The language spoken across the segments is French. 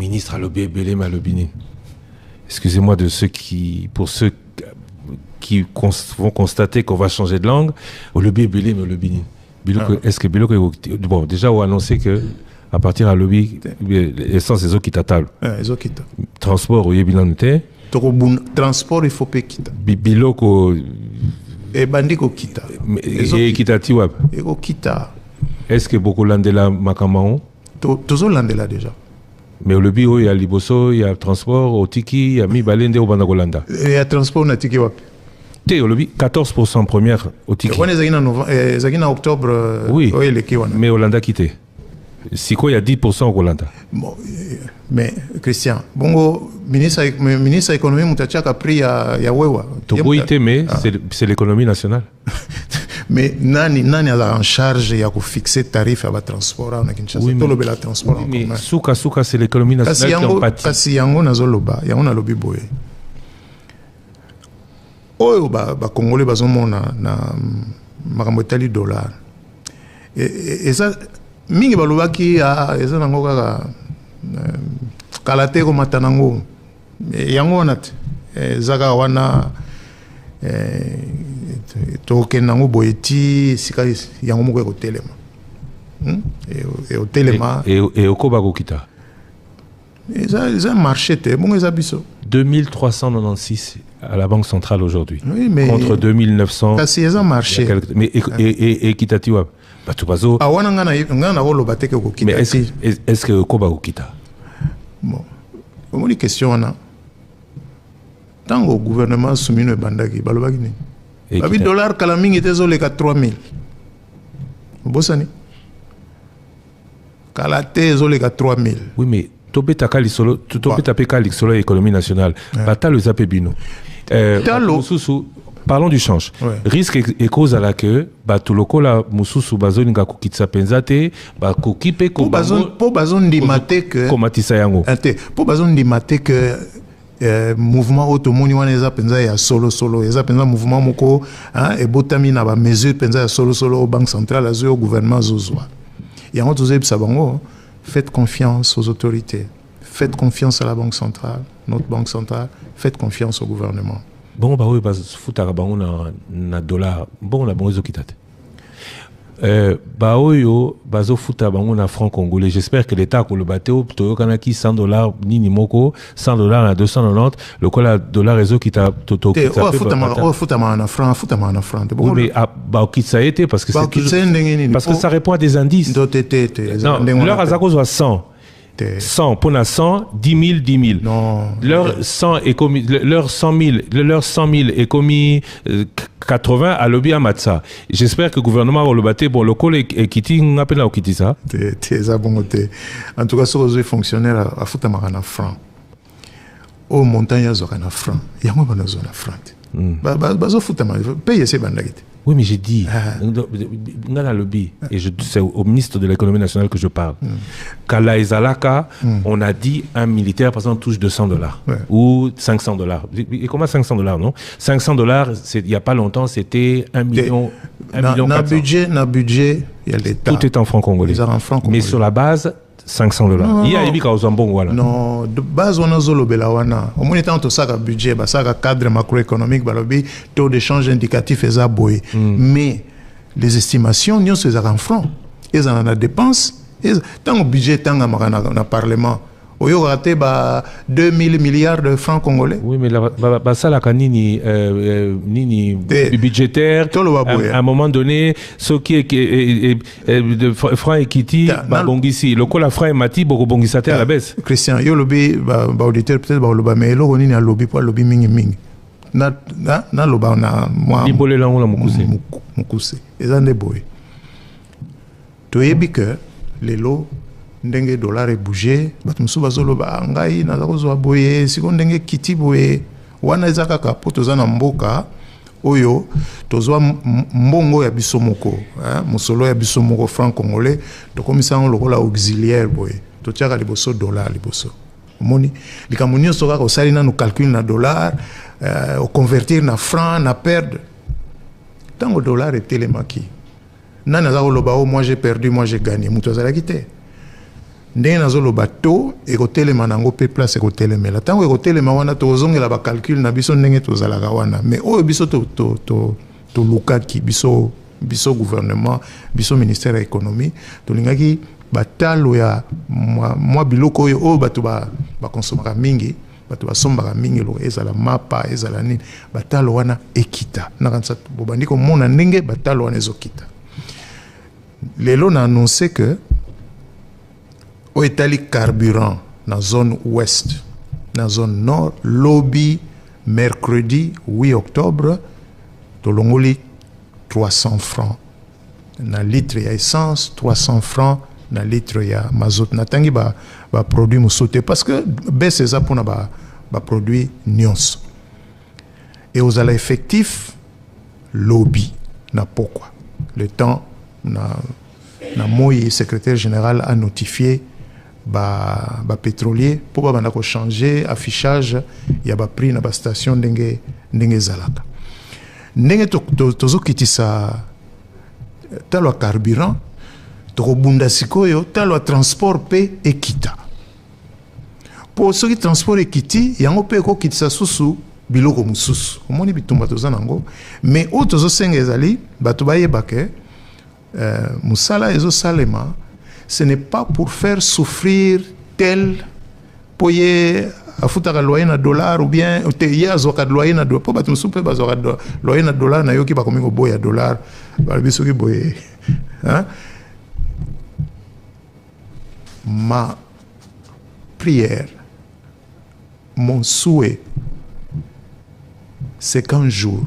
ministre a lobby belé ma lobby. Excusez-moi de ceux qui, pour ceux qui vont constater qu'on va changer de langue, au lobby belé mais lobby. Est-ce que Biloko, bon, déjà on a annoncé que à partir à lobby, l'essence des eaux qui t'attendent. Transport au Yébilante. Transport il faut pas quitter. Biloko. Et bandiko kita. Et kita tiwab. Et kita. Est-ce que beaucoup landela makamao? Toujours landela déjà. Mais au lobby, il y a Liboso, il y a transport, au Tiki, il y a Mi Balende au Bandagolanda. Il y a transport au Tiki wap. Au lobby, 14% première au Tiki. On est en octobre. Oui. Mais Hollanda quitté. Si quoi, il y a 10% au Hollanda. Bon, mais Christian, bongo ministre de l'économie Moutachak a pris à Wewa. Togo ité, mais c'est l'économie nationale. Mais nani a en charge de fixer tarif à transport en Kinshasa. Oui, mais transport en commun. Souka c'est l'économie nationale qui en pâtit. Kasi yango nazoloba, yango na lobby boye. Oyo ba Congolais bazomona na makambo tali dollar. Et ça mingi balobaki eza nango kaka kala te komata nango yango wana te ezaka wana tokende nango boye ti sika yango moko ekotelema otelema et okoba kokita eza marché te bongo eza biso 2396 à la Banque centrale aujourd'hui, oui, mais contre 2900 kasi eza marché mais et kitatiwa mais est-ce que Koba Okita? Bon, on a une question. Tant que le gouvernement soumis le bandagi, le dollar kalaming était zolé à 3000. Bossani. Kalate zolé à 3000. Oui, mais topé takali solo, topé tapé kali solo économie nationale. Batal le zapé bino. Parlons du change. Ouais. Risque et cause à la queue, tout le cola mususu bazoni ga kukitsa penzate, ba kukipe ko bazon di maté que komatisa yango. Pour bazon di maté que mouvement automoni wana eza penza ya solo eza penza mouvement moko et botami na ba mesure penza ya solo au banque centrale au gouvernement zozwa. Yango tozé sabango, faites confiance aux autorités. Faites confiance à la banque centrale, notre banque centrale, faites confiance au gouvernement. Bon, bah oui, bah foutara bah on a dollar. Bon, on a bon réseau qui tate. Bah oui, bah zo foutara bah on a franc congolais. J'espère que l'État qu'on le bateau, toyo kanaki $100 ni moko, $100 à 290. Le quoi la dollar réseau qui t'a toto. Foutama en franc. Oui, mais bah qui ça a été parce que c'est parce que ça répond à des indices. Non, leur azako soit 100. 100 pour 100, 10 000. Non. Leur 100 est commis, leur 100 000 est commis 80 à lobby à Matsa. J'espère que le gouvernement va le battre. Bon, le col est quitté, on appelle là au quitté ça. En tout cas, ce que les fonctionnaires à foutre en franc. Au montagne, ils ont un franc. Il y a un franc. Bazo foutre payer ces bandagues. Oui, mais j'ai dit, on a le lobby, et c'est au ministre de l'économie nationale que je parle. Kala Ezalaka, on a dit un militaire, par exemple, touche $200 ou $500. Et comment $500, non? $500, il n'y a pas longtemps, c'était 1 million. Dans le budget, il y a l'État. Tout est en francs congolais. Mais sur la base, $500. Il y a Ibika aux Zambon, voilà. Non, de base, on a zolobela wana. Au moins, il y a un budget, un cadre macroéconomique, taux d'échange indicatif et aboyé. Mais les estimations, nous sommes en francs. Ils ont la dépense. Tant au budget, tant dans le Parlement. Il y a 2000 milliards de francs congolais. Oui, mais ça, la canini budgétaire, à un moment donné, ce qui est de francs equity, ici. Le col à francs et mati, bongisate à la baisse. Christian, il y a lobby, auditeur peut-être, mais il y a un lobby pour lobby mingi. Na loba na moi. Libole la on la mukuse. Ils ont des boys. Tu es que les lots ndenge dollar est bougé bato musu bazoloba ngai naza kozwa boye siko ndenge kiti boye wana ezaka ka poto na mboka oyo tozwa mbongo ya biso moko musolo ya biso moko franc congolais to komisa ngo lokola auxiliaire boye to tiaka liboso dollar liboso moni likamoni soka ko sali na no calcul na dollar au convertir na franc na perdre tango dollar était le maki nana za koloba moi j'ai perdu moi j'ai gagné mutu azala kité ndenge nazoloba to ekotelema nango pe place ekotelemela ntango ekotelema wana tozongela bacalcul na biso ndenge tozalaka wana mais oyo biso tolukaki biso gouvernement biso ministère ya économie tolingaki batalo ya mwa biloko oyo bato bakonsomaka mingi bato basombaka mingi lo ezala mapa ezala nini batalo wana ekita nakanisa bobandi komona ndenge batalo wana ezokita lelo na annoncé que au etali carburant dans zone ouest, dans zone nord, lobby mercredi 8 octobre, tolongoli 300 francs. Na litre ya essence, 300 francs na litre ya mazout. Natangi ba produit moussouté parce que baisse ça pour na ba produit nyons. Et aux ala effectif lobby na pourquoi. Le temps na Moïse, secrétaire général, a notifié ba pétrolier pour ba ko changer affichage ya ba prix na ba station ndenge zalaka ndenge tozo kitisa talo carburant to bunda sikoyo talo transport pe ekita pour ceux qui transport ekiti yango pe ko kitisa susu biloko mususu omoni bitumba tozanango mais o tozo senga ezali bato bayeba ke musala ezo salema. Ce n'est pas pour faire souffrir tel poye afutaka loyer na dollar ou bien te yazoka loyer na dollar po batum soupe bazoka loyer na dollar na yoki ba komingo boya dollar ba biso ki boye hein. Ma prière, mon souhait, c'est qu'un jour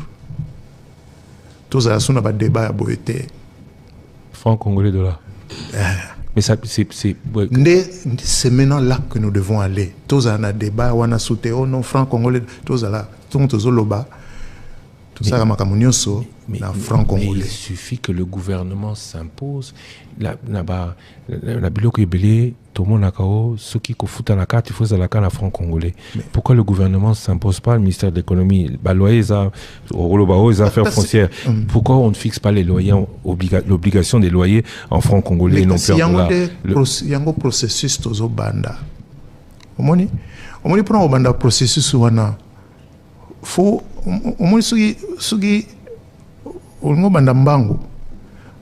tous à son débat à boyete franc congolais dollar. Mais ça, c'est maintenant là que nous devons aller. Tous à un débat, on a sauté, oh non, franc congolais, tous à là, tous au loba, tout ça à Makamunioso, franc congolais. Il suffit que le gouvernement s'impose. La biloco est belé, tout le monde a cao, ceux qui foutent à la carte, il faut à la carte à franc congolais. Pourquoi le gouvernement ne s'impose pas, le ministère de l'économie, les affaires foncières, pourquoi on ne fixe pas les loyers, l'obligation des loyers en franc congolais et non plus en dollars? Il y a un processus tozo banda. Omoni prend au banda processus wana. Faut omoni sugi ongo banda mbango.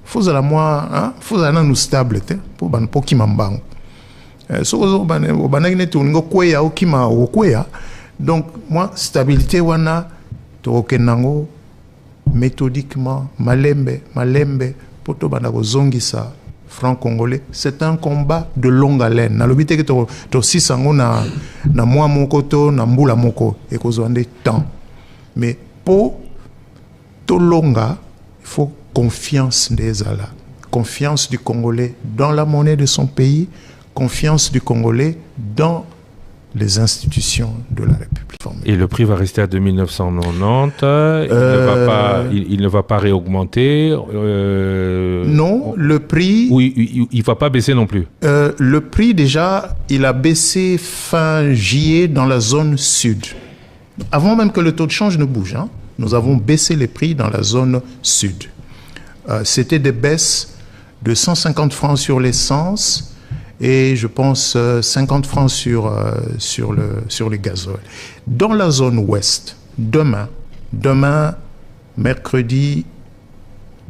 Faut à la moi hein, faut à nous stable pour ban pokima mbango. So banagine tuningo kweya okima okweya. Donc moi stabilité wana to okenango méthodiquement malembe pour to banda zongisa franc congolais. C'est un combat de longue haleine. Na lobité que to sisango na moi moko to na mbula moko et kozwande temps. Mais pour to longa, il faut confiance des Ala, confiance du Congolais dans la monnaie de son pays, confiance du Congolais dans les institutions de la République. Et le prix va rester à 2990, il ne va pas réaugmenter non, le prix... Oui, il ne va pas baisser non plus. Le prix déjà, il a baissé fin juillet dans la zone sud. Avant même que le taux de change ne bouge, hein, nous avons baissé les prix dans la zone sud. C'était des baisses de 150 francs sur l'essence et je pense 50 francs sur le gazole. Dans la zone ouest, demain, mercredi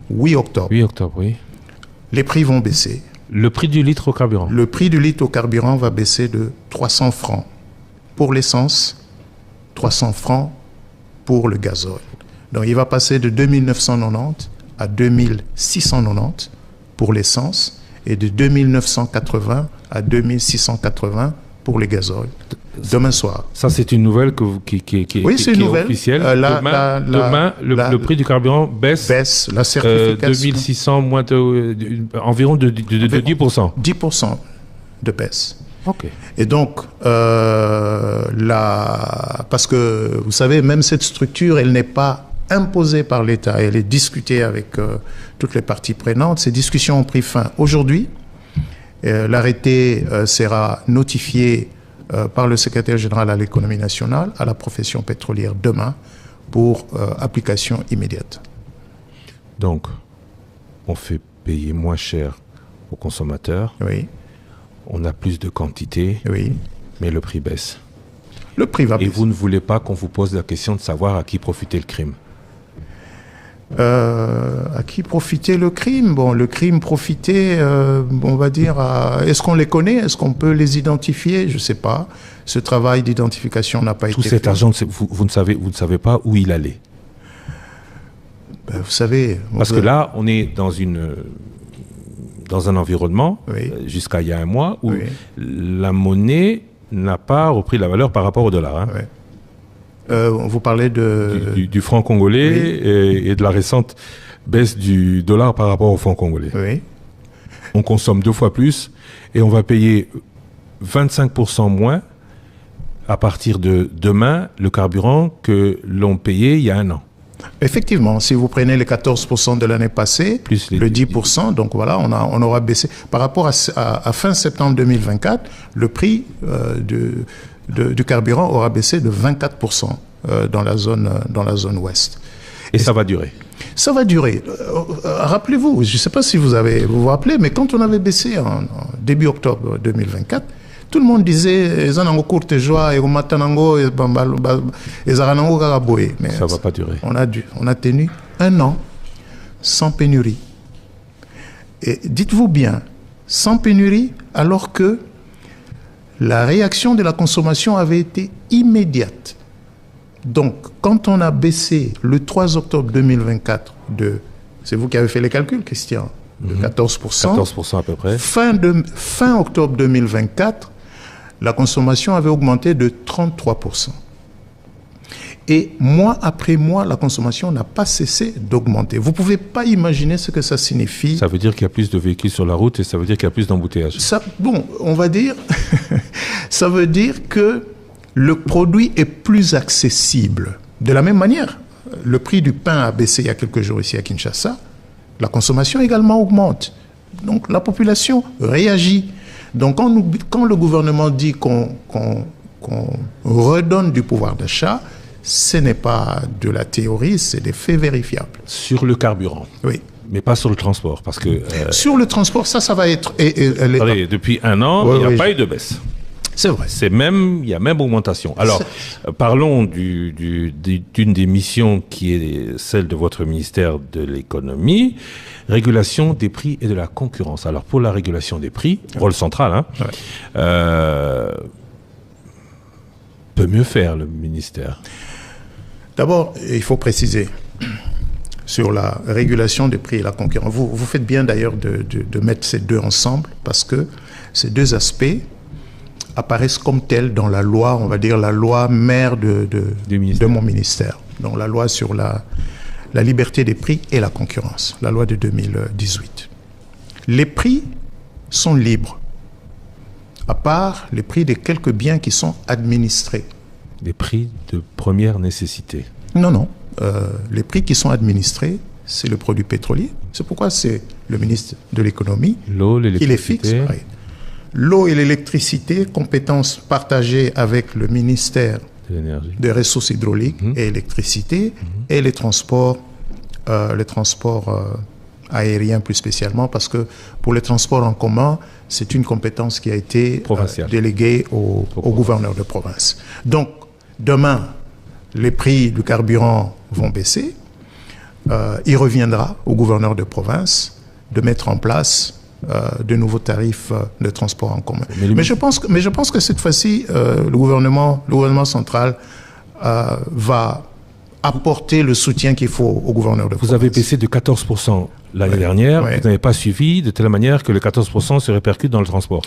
8 octobre, 8 octobre, oui. Les prix vont baisser. Le prix du litre au carburant? Le prix du litre au carburant va baisser de 300 francs pour l'essence, 300 francs pour le gazole. Donc il va passer de 2990 à 2690 pour l'essence et de 2980 à 2680 pour les gazoles. Demain soir. Ça, c'est une nouvelle qui est officielle. Demain, le prix du carburant baisse la certification. 2600, moins environ de 10%. 10% de baisse. Ok. Et donc, parce que, vous savez, même cette structure, elle n'est pas imposée par l'État. Elle est discutée avec toutes les parties prenantes. Ces discussions ont pris fin aujourd'hui. L'arrêté sera notifié par le secrétaire général à l'économie nationale, à la profession pétrolière demain, pour application immédiate. Donc, on fait payer moins cher aux consommateurs. Oui. On a plus de quantité, Oui. mais le prix baisse. Le prix va Et baisser. vous ne voulez pas qu'on vous pose la question de savoir à qui profitait le crime. À qui profitait le crime? Bon, le crime profitait, on va dire, est-ce qu'on les connaît? Est-ce qu'on peut les identifier? Je ne sais pas. Ce travail d'identification n'a pas Tout été cet fait. argent, vous ne savez pas où il allait. Ben, vous savez... Parce que là, on est dans un environnement, Oui. jusqu'à il y a un mois, où Oui. la monnaie n'a pas repris la valeur par rapport au dollar. Hein. Ouais. Vous parlez de... Du franc congolais Oui. et de la récente baisse du dollar par rapport au franc congolais. Oui. On consomme 2 fois plus et on va payer 25% moins à partir de demain le carburant que l'on payait il y a un an. Effectivement, si vous prenez les 14% de l'année passée, Plus les le 10%, donc voilà, on aura baissé. Par rapport à fin septembre 2024, le prix du carburant aura baissé de 24% dans la zone ouest. Et ça va durer. Ça va durer. Rappelez-vous, je ne sais pas si vous vous rappelez, mais quand on avait baissé en début octobre 2024, tout le monde disait ça va pas durer. On a tenu un an sans pénurie. Et dites-vous bien, sans pénurie, alors que la réaction de la consommation avait été immédiate. Donc, quand on a baissé le 3 octobre 2024 c'est vous qui avez fait les calculs, Christian, de 14%. 14% à peu près. Fin octobre 2024, la consommation avait augmenté de 33%. Et mois après mois, la consommation n'a pas cessé d'augmenter. Vous ne pouvez pas imaginer ce que ça signifie. Ça veut dire qu'il y a plus de véhicules sur la route et ça veut dire qu'il y a plus d'embouteillages. Bon, on va dire, ça veut dire que le produit est plus accessible. De la même manière, le prix du pain a baissé il y a quelques jours ici à Kinshasa. La consommation également augmente. Donc la population réagit. Donc quand le gouvernement dit qu'on redonne du pouvoir d'achat, ce n'est pas de la théorie, c'est des faits vérifiables. Sur le carburant. Oui. Mais pas sur le transport, parce que... Sur le transport, ça va être... Attendez, depuis un an, il n'y a pas eu de baisse. C'est vrai. Il y a même augmentation. Alors, parlons d'une des missions qui est celle de votre ministère de l'économie, régulation des prix et de la concurrence. Alors, pour la régulation des prix, rôle central, hein, peut mieux faire le ministère. D'abord, il faut préciser sur la régulation des prix et la concurrence. Vous faites bien d'ailleurs de mettre ces deux ensemble parce que ces deux aspects apparaissent comme tels dans la loi, on va dire la loi mère de mon ministère. Donc la loi sur la liberté des prix et la concurrence, la loi de 2018. Les prix sont libres, à part les prix de quelques biens qui sont administrés. Des prix de première nécessité. Non. Les prix qui sont administrés, c'est le produit pétrolier. C'est pourquoi c'est le ministre de l'économie qui les fixe. Oui. L'eau et l'électricité, compétences partagées avec le ministère des ressources hydrauliques et électricité, et les transports aériens plus spécialement, parce que pour les transports en commun, c'est une compétence qui a été déléguée au gouverneur de province. Donc, demain, les prix du carburant vont baisser. Il reviendra au gouverneur de province de mettre en place de nouveaux tarifs de transport en commun. Mais je pense que cette fois-ci, le gouvernement central va apporter le soutien qu'il faut au gouverneur de province. Vous avez baissé de 14% l'année dernière. Vous n'avez pas suivi de telle manière que le 14% se répercute dans le transport.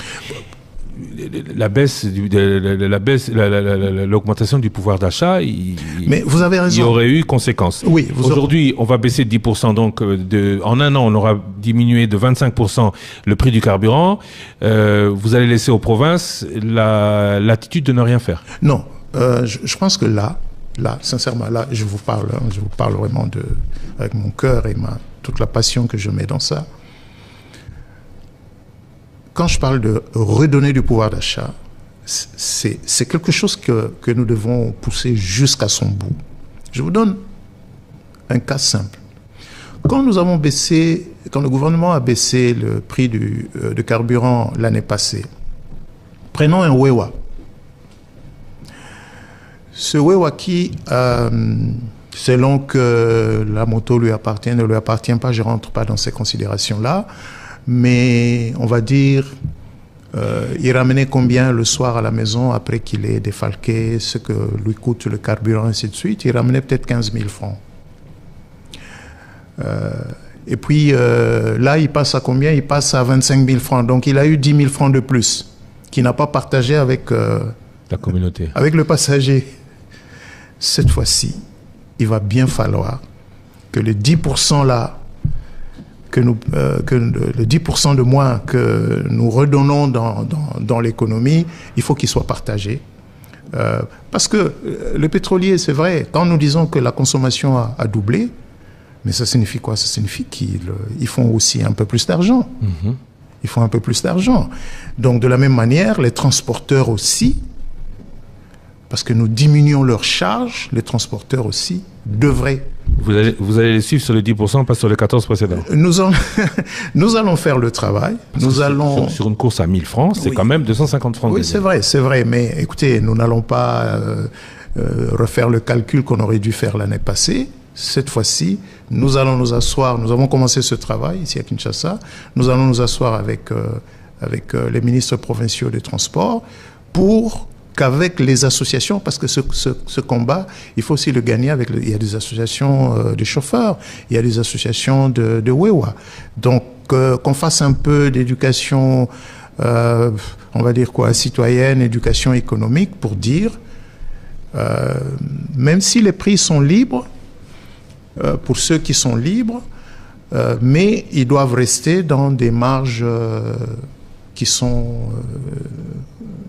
L'augmentation du pouvoir d'achat, mais vous avez raison. Il y aurait eu conséquences. Oui, aujourd'hui, on va baisser de 10%, donc en un an, on aura diminué de 25% le prix du carburant. Vous allez laisser aux provinces l'attitude de ne rien faire. Non, je pense que là, sincèrement, là, je vous parle vraiment avec mon cœur et toute la passion que je mets dans ça. Quand je parle de redonner du pouvoir d'achat, c'est quelque chose que nous devons pousser jusqu'à son bout. Je vous donne un cas simple. Quand le gouvernement a baissé le prix du carburant l'année passée Prenons un Wewa. Ce Wewa qui, selon que la moto lui appartient, ne lui appartient pas, je ne rentre pas dans ces considérations-là, mais on va dire, il ramenait combien le soir à la maison après qu'il ait défalqué, ce que lui coûte le carburant, ainsi de suite. Il ramenait peut-être 15 000 francs. Et puis là, il passe à combien? Il passe à 25 000 francs. Donc il a eu 10 000 francs de plus qu'il n'a pas partagé avec la communauté, avec le passager. Cette fois-ci, il va bien falloir que les 10% là, que le 10% de moins que nous redonnons dans l'économie, il faut qu'il soit partagé. Parce que le pétrolier, c'est vrai, quand nous disons que la consommation a doublé, mais ça signifie quoi? Ça signifie qu'ils font aussi un peu plus d'argent. Ils font un peu plus d'argent. Donc de la même manière, les transporteurs aussi, parce que nous diminuons leurs charges, les transporteurs aussi devraient. Vous allez les suivre sur les 10%, pas sur les 14 précédents. Nous allons faire le travail. Sur une course à 1000 francs, c'est quand même 250 francs. Oui, c'est vrai. Mais écoutez, nous n'allons pas refaire le calcul qu'on aurait dû faire l'année passée. Cette fois-ci, nous allons nous asseoir. Nous avons commencé ce travail ici à Kinshasa. Nous allons nous asseoir avec les ministres provinciaux des Transports pour qu'avec les associations, parce que ce combat, il faut aussi le gagner avec... il y a des associations de chauffeurs, il y a des associations de Wewa. Donc, qu'on fasse un peu d'éducation, on va dire quoi, citoyenne, éducation économique, pour dire, même si les prix sont libres, pour ceux qui sont libres, mais ils doivent rester dans des marges qui sont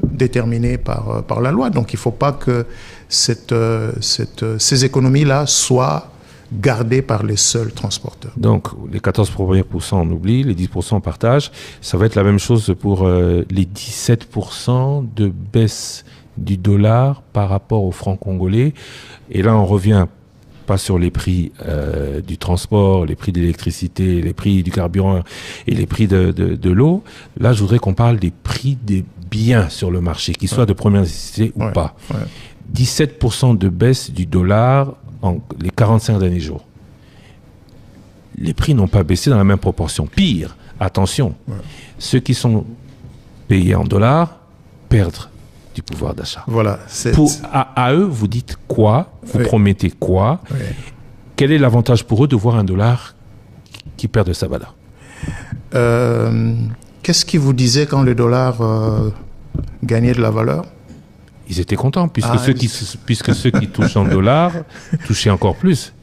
déterminées par la loi. Donc il ne faut pas que ces économies-là soient gardées par les seuls transporteurs. Donc les 14 premiers pourcents on oublie, les 10% on partage. Ça va être la même chose pour les 17% de baisse du dollar par rapport au franc congolais. Et là on revient pas sur les prix du transport, les prix de l'électricité, les prix du carburant et les prix de l'eau. Là, je voudrais qu'on parle des prix des biens sur le marché, qu'ils soient de première nécessité ou pas. 17% de baisse du dollar en les 45 derniers jours. Les prix n'ont pas baissé dans la même proportion. Pire, attention, ceux qui sont payés en dollars perdent du pouvoir d'achat. Voilà. À eux, vous dites quoi? Vous promettez quoi? Quel est l'avantage pour eux de voir un dollar qui perd de sa valeur? Qu'est-ce qu'ils vous disaient quand le dollar gagnait de la valeur? Ils étaient contents, puisque ceux qui touchent en dollars touchaient encore plus.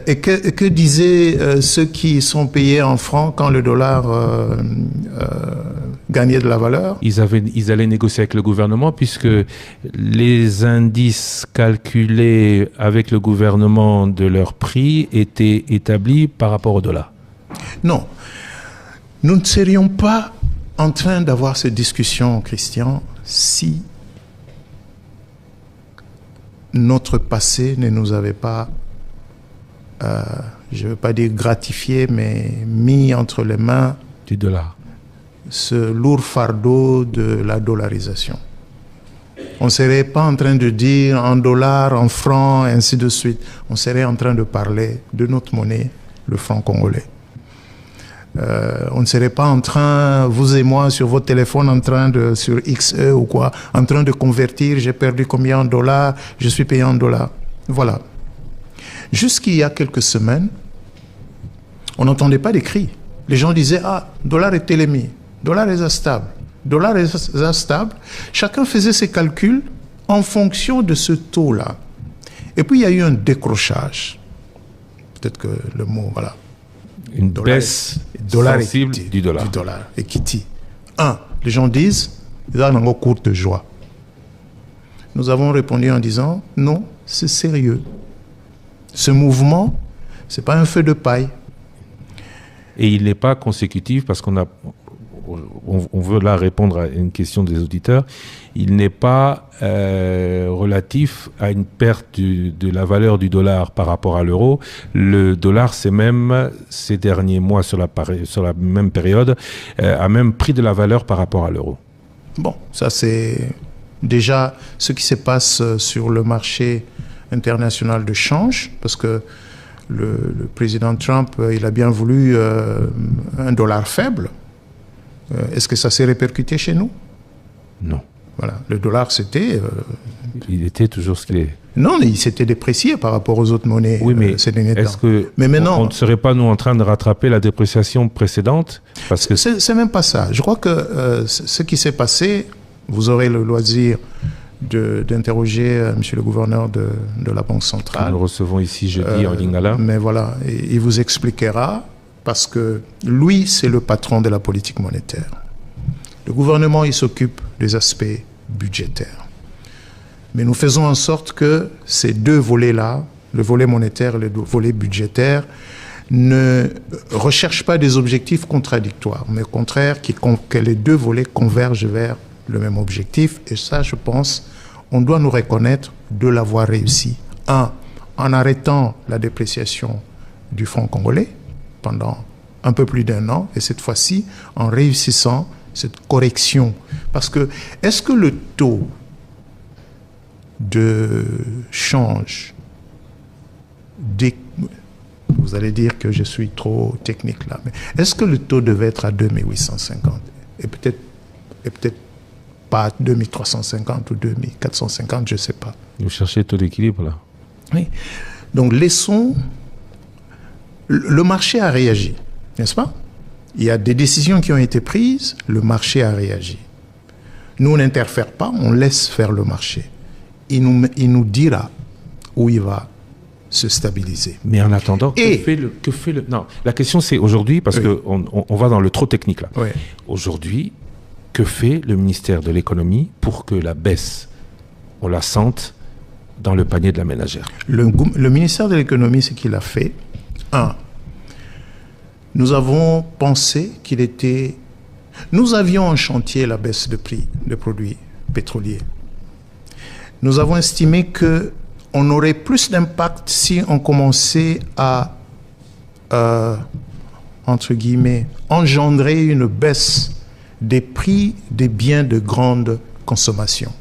Et que disaient ceux qui sont payés en francs quand le dollar gagnait de la valeur? Ils allaient négocier avec le gouvernement, puisque les indices calculés avec le gouvernement de leur prix étaient établis par rapport au dollar. Non. Nous ne serions pas en train d'avoir cette discussion, Christian, si notre passé ne nous avait pas, je ne veux pas dire gratifié, mais mis entre les mains du dollar, ce lourd fardeau de la dollarisation. On ne serait pas en train de dire en dollars, en francs, et ainsi de suite. On serait en train de parler de notre monnaie, le franc congolais. On ne serait pas en train, vous et moi, sur votre téléphone, en train de, sur XE ou quoi, en train de convertir, j'ai perdu combien en dollars, je suis payé en dollars. Voilà. Jusqu'il y a quelques semaines, on n'entendait pas des cris. Les gens disaient, ah, dollar est télémie, dollar est instable, dollar est instable. Chacun faisait ses calculs en fonction de ce taux-là. Et puis il y a eu un décrochage. Peut-être que le mot, voilà. Une baisse sensible du dollar. Equity. Les gens disent, ils ont une courte joie. Nous avons répondu en disant, non, c'est sérieux. Ce mouvement, ce n'est pas un feu de paille. Et il n'est pas consécutif, parce qu'on veut là répondre à une question des auditeurs, il n'est pas relatif à une perte de la valeur du dollar par rapport à l'euro. Le dollar, c'est même, ces derniers mois, sur la même période, a même pris de la valeur par rapport à l'euro. Bon, ça c'est déjà ce qui se passe sur le marché international de change, parce que le président Trump, il a bien voulu un dollar faible. Est-ce que ça s'est répercuté chez nous? Non. Voilà, le dollar c'était... Il était toujours ce qu'il est. Non, il s'était déprécié par rapport aux autres monnaies Oui, mais ces derniers est-ce temps. que Mais maintenant, on ne serait pas, nous, en train de rattraper la dépréciation précédente? Parce que c'est même pas ça. Je crois que ce qui s'est passé, vous aurez le loisir d'interroger monsieur le gouverneur de la Banque centrale. nous le recevons ici jeudi en Lingala. Mais voilà, il vous expliquera, parce que lui, c'est le patron de la politique monétaire. Le gouvernement, il s'occupe des aspects budgétaires. Mais nous faisons en sorte que ces deux volets-là, le volet monétaire et le volet budgétaire, ne recherchent pas des objectifs contradictoires, mais au contraire, que les deux volets convergent vers le même objectif. Et ça, je pense, on doit nous reconnaître de l'avoir réussi. En arrêtant la dépréciation du franc congolais pendant un peu plus d'1 an, et cette fois-ci, en réussissant cette correction. Parce que, est-ce que le taux de change vous allez dire que je suis trop technique là, mais est-ce que le taux devait être à 2850 et peut-être pas à 2350 ou 2450, je ne sais pas. Vous cherchez le taux d'équilibre là. Oui. Donc laissons... Le marché a réagi, n'est-ce pas? Il y a des décisions qui ont été prises, le marché a réagi. Nous, on n'interfère pas, on laisse faire le marché. Il nous dira où il va se stabiliser. Mais en attendant, que fait le... Non, la question c'est aujourd'hui, parce qu'on va dans le trop technique là. Oui. Aujourd'hui, que fait le ministère de l'économie pour que la baisse, on la sente dans le panier de la ménagère? Le ministère de l'économie, ce qu'il a fait, nous avons pensé qu'il était... Nous avions en chantier la baisse de prix des produits pétroliers. Nous avons estimé qu'on aurait plus d'impact si on commençait à, entre guillemets, engendrer une baisse des prix des biens de grande consommation.